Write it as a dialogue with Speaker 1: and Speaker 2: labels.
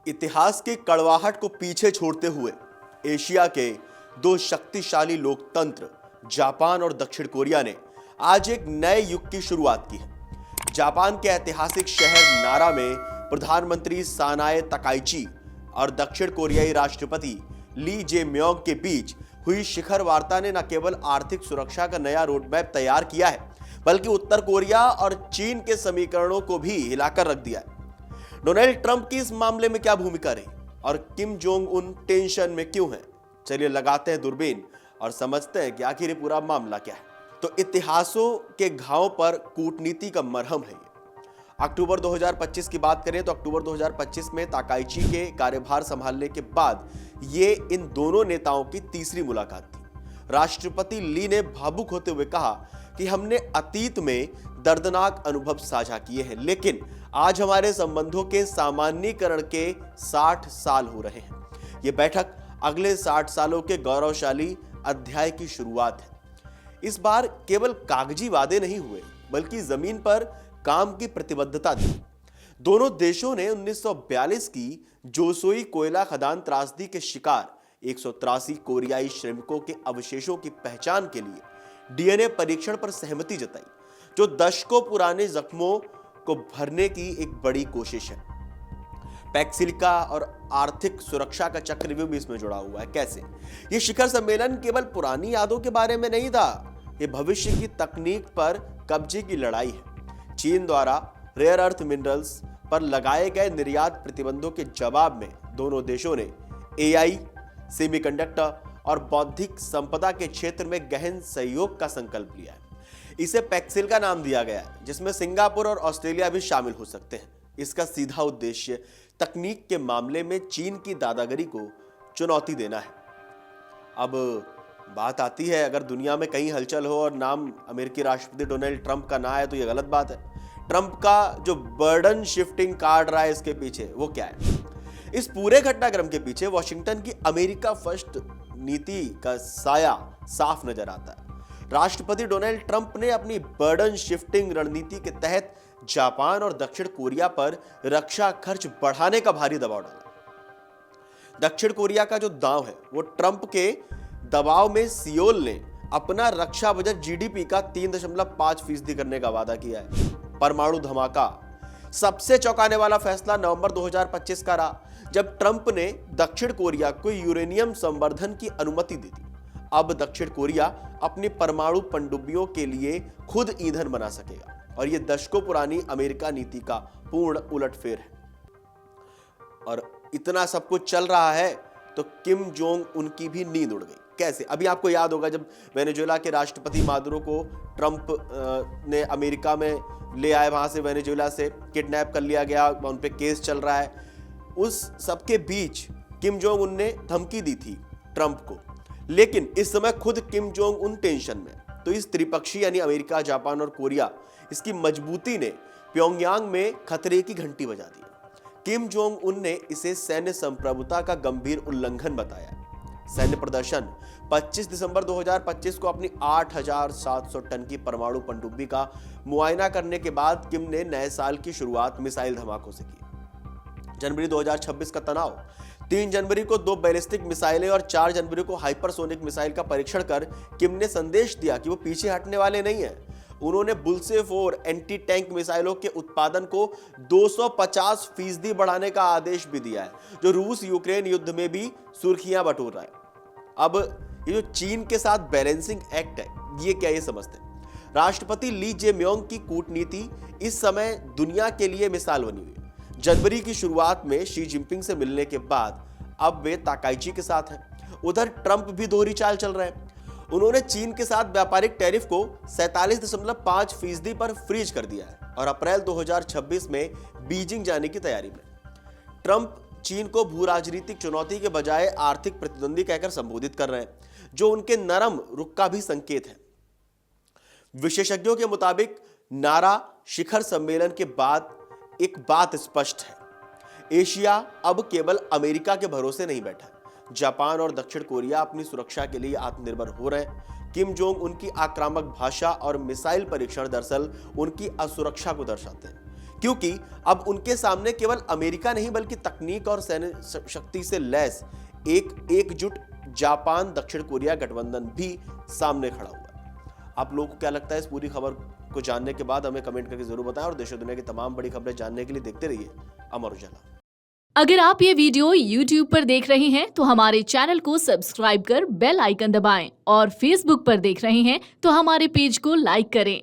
Speaker 1: इतिहास की कड़वाहट को पीछे छोड़ते हुए एशिया के दो शक्तिशाली लोकतंत्र जापान और दक्षिण कोरिया ने आज एक नए युग की शुरुआत की है। जापान के ऐतिहासिक शहर नारा में प्रधानमंत्री सानाए तकाइची और दक्षिण कोरियाई राष्ट्रपति ली जे म्योंग के बीच हुई शिखर वार्ता ने न केवल आर्थिक सुरक्षा का नया रोडमैप तैयार किया है, बल्कि उत्तर कोरिया और चीन के समीकरणों को भी हिलाकर रख दिया है। डोनाल्ड ट्रंप की इस मामले में क्या भूमिका रही और किम जोंग उन टेंशन में क्यों हैं? चलिए लगाते हैं दूरबीन और समझते हैं कि आखिर ये पूरा मामला क्या है। तो इतिहासों के घाव पर कूटनीति का मरहम है ये। अक्टूबर 2025 की बात करें तो अक्टूबर 2025 में ताकाइची के कार्यभार संभालने के बाद ये इन दोनों नेताओं की तीसरी मुलाकात थी। राष्ट्रपति ली ने भावुक होते हुए कहा कि हमने अतीत में दर्दनाक अनुभव साझा किए हैं, लेकिन आज हमारे संबंधों के सामान्यीकरण के 60 साल हो रहे हैं। ये बैठक अगले 60 सालों के गौरवशाली अध्याय की शुरुआत है। इस बार केवल कागजी वादे नहीं हुए, बल्कि जमीन पर काम की प्रतिबद्धता थी। दोनों देशों ने 1942 की जोसोई कोयला खदान त्रासदी के शिकार 183 कोरियाई श्रमिकों के अवशेषों की पहचान के लिए डीएनए परीक्षण पर सहमति जताई, जो दशकों पुराने जख्मों को भरने की एक बड़ी कोशिश है। पैक्सिलिका और आर्थिक सुरक्षा का चक्रव्यूह भी इसमें जुड़ा हुआ है। कैसे? यह शिखर सम्मेलन केवल पुरानी यादों के बारे में नहीं था, यह भविष्य की तकनीक पर कब्जे की लड़ाई है। चीन द्वारा रेयर अर्थ मिनरल्स पर लगाए गए निर्यात प्रतिबंधों के जवाब में दोनों देशों ने एआई, सेमीकंडक्टर और बौद्धिक संपदा के क्षेत्र में गहन सहयोग का संकल्प लिया है। इसे पैक्सिल का नाम दिया गया है, जिसमें सिंगापुर और ऑस्ट्रेलिया भी शामिल हो सकते हैं। इसका सीधा उद्देश्य तकनीक के मामले में चीन की दादागिरी को चुनौती देना है। अब बात आती है, अगर दुनिया में कहीं हलचल हो और नाम अमेरिकी राष्ट्रपति डोनाल्ड ट्रंप का ना आए तो यह गलत बात है। ट्रंप का जो बर्डन शिफ्टिंग कार्ड रहा है इसके पीछे वो क्या है? इस पूरे घटनाक्रम के पीछे वॉशिंगटन की अमेरिका फर्स्ट नीति का साया साफ नजर आता है। राष्ट्रपति डोनाल्ड ट्रंप ने अपनी बर्डन शिफ्टिंग रणनीति के तहत जापान और दक्षिण कोरिया पर रक्षा खर्च बढ़ाने का भारी दबाव डाला। दक्षिण कोरिया का जो दांव है वो ट्रंप के दबाव में सियोल ने अपना रक्षा बजट जीडीपी का 3.5% करने का वादा किया है। परमाणु धमाका सबसे चौंकाने वाला फैसला नवंबर 2025 का रहा, जब ट्रंप ने दक्षिण कोरिया को यूरेनियम संवर्धन की अनुमति दी थी। अब दक्षिण कोरिया अपनी परमाणु पनडुब्बियों के लिए खुद ईंधन बना सकेगा, और यह दशकों पुरानी अमेरिका नीति का पूर्ण उलटफेर है। और इतना सब कुछ चल रहा है तो किम जोंग उनकी भी नींद उड़ गई। कैसे? अभी आपको याद होगा जब वेनेजुएला के राष्ट्रपति मादुरो को ट्रंप ने अमेरिका में ले आए, वहां से वेनेजुएला से किडनैप कर लिया गया, उन पे केस चल रहा है। उस सबके बीच किम जोंग उन ने धमकी दी थी ट्रंप को, लेकिन इस समय खुद किम जोंग उन टेंशन में। तो इस त्रिपक्षीय यानी अमेरिका, जापान और कोरिया, इसकी मजबूती ने प्योंगयांग में खतरे की घंटी बजा दी। किम जोंग उन ने इसे सैन्य संप्रभुता का गंभीर उल्लंघन बताया। सैन्य प्रदर्शन 25 दिसंबर 2025 को अपनी 8,700 टन की परमाणु पनडुब्बी का मुआयना करने के बाद किम ने नए साल की शुरुआत मिसाइल धमाकों से की। जनवरी 2026 का तनाव 3 जनवरी को 2 बैलिस्टिक मिसाइलें और 4 जनवरी को हाइपरसोनिक मिसाइल का परीक्षण कर किम ने संदेश दिया कि वो पीछे हटने वाले नहीं हैं। उन्होंने बुलसे 4 एंटी टैंक मिसाइलों के उत्पादन को 250% बढ़ाने का आदेश भी दिया है, जो रूस यूक्रेन युद्ध में भी सुर्खियां बटोर रहा है। अब ये जो चीन के साथ बैलेंसिंग एक्ट है, ये क्या? ये समझते हैं। राष्ट्रपति ली जे म्योंग की कूटनीति इस समय दुनिया के लिए मिसाल बनी हुई है। जनवरी की शुरुआत में शी जिनपिंग से मिलने के बाद अब वे ताकाइची के साथ हैं। उधर ट्रंप भी दोहरी चाल चल रहे हैं। उन्होंने चीन के साथ व्यापारिक टैरिफ को 47.5% पर फ्रीज कर दिया है और अप्रैल 2026 में बीजिंग जाने की तैयारी में। ट्रंप चीन को भू राजनीतिक चुनौती के बजाय आर्थिक प्रतिद्वंदी कहकर संबोधित कर रहे हैं, जो उनके नरम रुख का भी संकेत है। विशेषज्ञों के मुताबिक नारा शिखर सम्मेलन के बाद एक बात स्पष्ट है, एशिया अब केवल अमेरिका के भरोसे नहीं बैठा। जापान और दक्षिण कोरिया अपनी सुरक्षा के लिए आत्मनिर्भर हो रहे हैं। किम जोंग उनकी आक्रामक भाषा और मिसाइल परीक्षण दरअसल उनकी असुरक्षा को दर्शाते हैं। क्योंकि अब उनके सामने केवल अमेरिका नहीं बल्कि तकनीक और सैन्य शक्ति से लैस एक एकजुट जापान दक्षिण कोरिया गठबंधन भी सामने खड़ा हुआ है। आप लोगों को क्या लगता है इस पूरी खबर को जानने के बाद? हमें कमेंट करके जरूर बताएं और देश और दुनिया की तमाम बड़ी खबरें जानने के लिए देखते रहिए अमर उजाला।
Speaker 2: अगर आप ये वीडियो YouTube पर देख रहे हैं तो हमारे चैनल को सब्सक्राइब कर बेल आइकन दबाएं और Facebook पर देख रहे हैं तो हमारे पेज को लाइक करें।